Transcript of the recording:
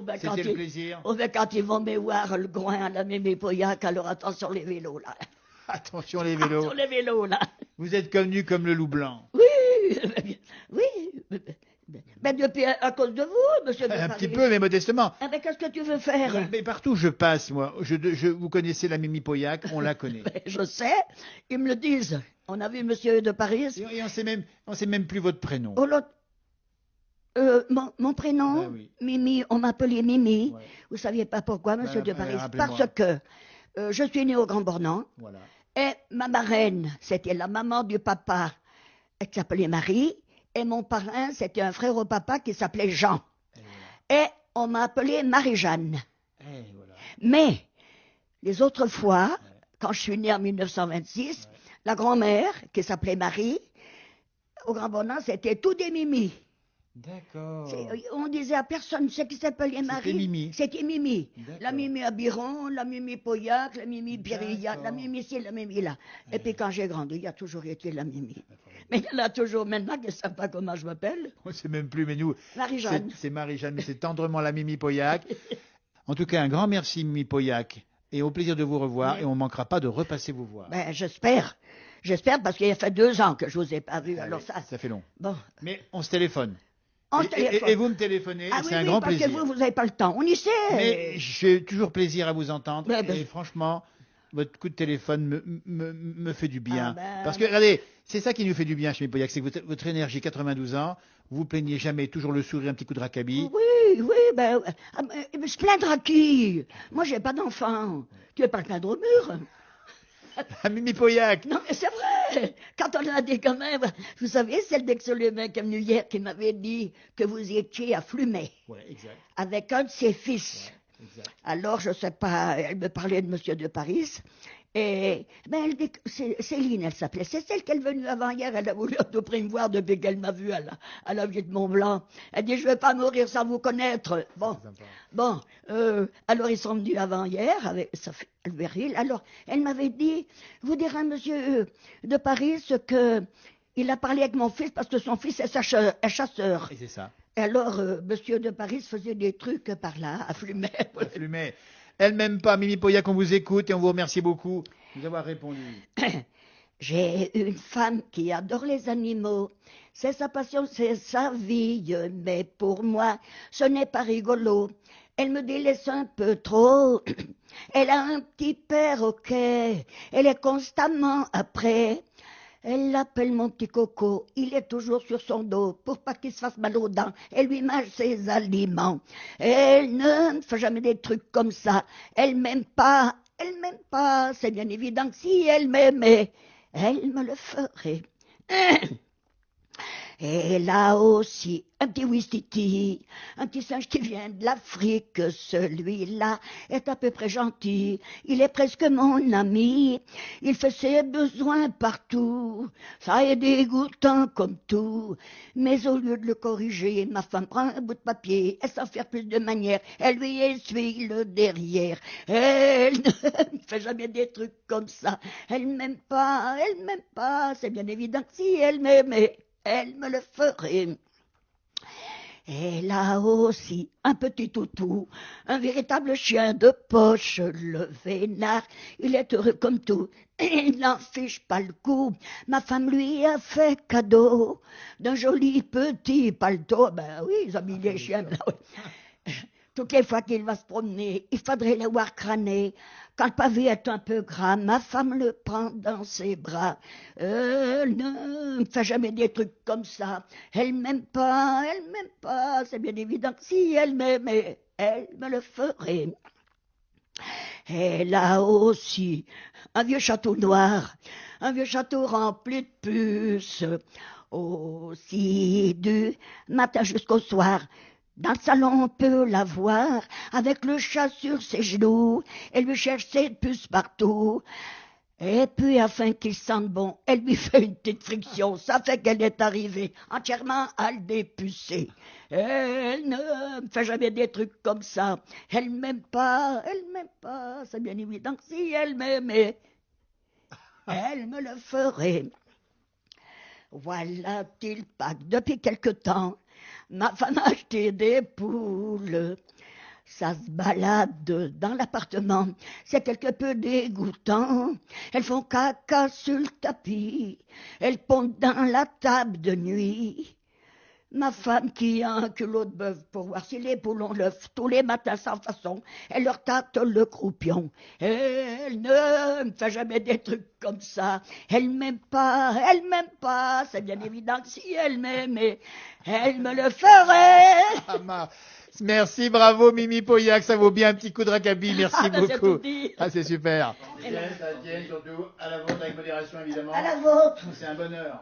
ben, C'était le plaisir. Oh, ben, quand ils vont me voir le groin à la Mimi Pauillac, alors attention les vélos, là. Attention les vélos. Attention les vélos, là. Vous êtes connu comme le loup blanc. Oui, oui. Mais depuis, à cause de vous, monsieur de Un Paris. petit peu, mais modestement. Ah, ben, qu'est-ce que tu veux faire? Mais partout où je passe, moi, vous connaissez la Mimi Pauillac, on la connaît. Ben, je sais, ils me le disent. On a vu monsieur de Paris. Et on sait même plus votre prénom. Oh, l'autre. Mon prénom, Ben oui. Mimi, on m'appelait Mimi. Ouais. Vous saviez pas pourquoi, monsieur de Paris? rappelez-moi. Parce que je suis née au Grand Bornand. Voilà. Et ma marraine, c'était la maman du papa, qui s'appelait Marie. Et mon parrain, c'était un frère au papa qui s'appelait Jean. Et on m'a appelée Marie-Jeanne. Voilà. Mais, les autres fois, quand je suis née en 1926, la grand-mère, qui s'appelait Marie, au Grand Bornand, c'était tout des Mimi. D'accord. On disait à personne ce qui s'appelait Marie. C'était Mimi. C'était Mimi. D'accord. La Mimi Abiron, la Mimi Pauillac, la Mimi Pierilla, la Mimi ici, la Mimi là. Et puis quand j'ai grandi, il y a toujours été la Mimi. Mais il y en a toujours maintenant qui ne savent pas comment je m'appelle. On ne sait même plus, mais nous, Marie-Jeanne. c'est Marie-Jeanne, mais c'est tendrement la Mimi Pauillac. En tout cas, un grand merci, Mimi Pauillac. Et au plaisir de vous revoir. Et on ne manquera pas de repasser vous voir. Ben, j'espère. J'espère parce qu'il y a fait 2 ans que je ne vous ai pas vu. Alors oui, ça fait long. Bon. Mais on se téléphone. On se téléphone. Et vous me téléphonez, Ah, c'est oui, un grand parce plaisir. que vous n'avez pas le temps. On y sait. Mais j'ai toujours plaisir à vous entendre. Ben, et franchement, votre coup de téléphone me fait du bien. Ah, ben, parce que, regardez, c'est ça qui nous fait du bien chez Mimi Pauillac, c'est que votre énergie, 92 ans, vous vous plaignez jamais, toujours le sourire, un petit coup de racabille. Oui, ben, se plaindre à qui? Moi, j'ai pas d'enfant. Tu veux pas le plaindre au mur? À Mimi Pauillac. Non, mais c'est vrai. Quand on a dit quand même, vous savez, celle d'Aix-les-Bains qui est venue hier, qui m'avait dit que vous étiez à Flumet. Ouais, exact. Avec un de ses fils. Ouais, exact. Alors, je sais pas, elle me parlait de monsieur de Paris. Et, ben, elle dit, Céline, elle s'appelait. C'est celle qui est venue avant hier. Elle a voulu à tout prix me voir depuis qu'elle m'a vue à la vie de Mont-Blanc. Elle dit, je vais pas mourir sans vous connaître. Bon, alors ils sont venus avant hier avec sa fille Albéril. Alors, elle m'avait dit, vous direz à monsieur de Paris que il a parlé avec mon fils parce que son fils est chasseur. Et c'est ça. Et alors, monsieur de Paris faisait des trucs par là, à Flumet. À Flumet. Elle m'aime pas, Mimi Pauillac, on vous écoute et on vous remercie beaucoup de nous avoir répondu. J'ai une femme qui adore les animaux. C'est sa passion, c'est sa vie. Mais pour moi, ce n'est pas rigolo. Elle me délaisse un peu trop. Elle a un petit perroquet. Elle est constamment après. Elle l'appelle mon petit coco, il est toujours sur son dos pour pas qu'il se fasse mal aux dents. Elle lui mange ses aliments. Elle ne fait jamais des trucs comme ça. Elle m'aime pas, c'est bien évident que si elle m'aimait, elle me le ferait. Et là aussi, un petit Ouistiti, un petit singe qui vient de l'Afrique, celui-là est à peu près gentil, il est presque mon ami, il fait ses besoins partout, ça est dégoûtant comme tout, mais au lieu de le corriger, ma femme prend un bout de papier, elle s'en fait plus de manière, elle lui essuie le derrière, elle ne fait jamais des trucs comme ça, elle m'aime pas, c'est bien évident que si elle m'aimait, elle me le ferait. Et là aussi, un petit toutou, un véritable chien de poche, le vénard, il est heureux comme tout, il n'en fiche pas le coup. Ma femme lui a fait cadeau d'un joli petit paletot. Ben oui, ils ont mis les chiens là, oui. Toutes les fois qu'il va se promener, il faudrait le voir crâner. Quand le pavé est un peu gras, ma femme le prend dans ses bras. Elle ne fait jamais des trucs comme ça. Elle m'aime pas, c'est bien évident que si elle m'aimait, elle me le ferait. Et là aussi, un vieux château noir, un vieux château rempli de puces. Aussi du matin jusqu'au soir, dans le salon, on peut la voir, avec le chat sur ses genoux, elle lui cherche ses puces partout. Et puis, afin qu'il sente bon, elle lui fait une petite friction, ça fait qu'elle est arrivée entièrement à le dépucer. Elle ne fait jamais des trucs comme ça. Elle m'aime pas, c'est bien évident que si elle m'aimait, elle me le ferait. Voilà-t-il pas que depuis quelque temps, ma femme a acheté des poules. Ça se balade dans l'appartement, c'est quelque peu dégoûtant. Elles font caca sur le tapis, elles pondent dans la table de nuit. Ma femme qui a un culot de bœuf pour voir si les poules ont l'œuf tous les matins sans façon, elle leur tâte le croupion. Elle ne me fait jamais des trucs comme ça. Elle m'aime pas, c'est bien évident que si elle m'aimait, elle me le ferait. Ah, merci, bravo Mimi Pauillac, ça vaut bien un petit coup de racabille, merci beaucoup. Ah, c'est super. À la tienne surtout, à la vôtre avec modération évidemment. À la vôtre. C'est un bonheur.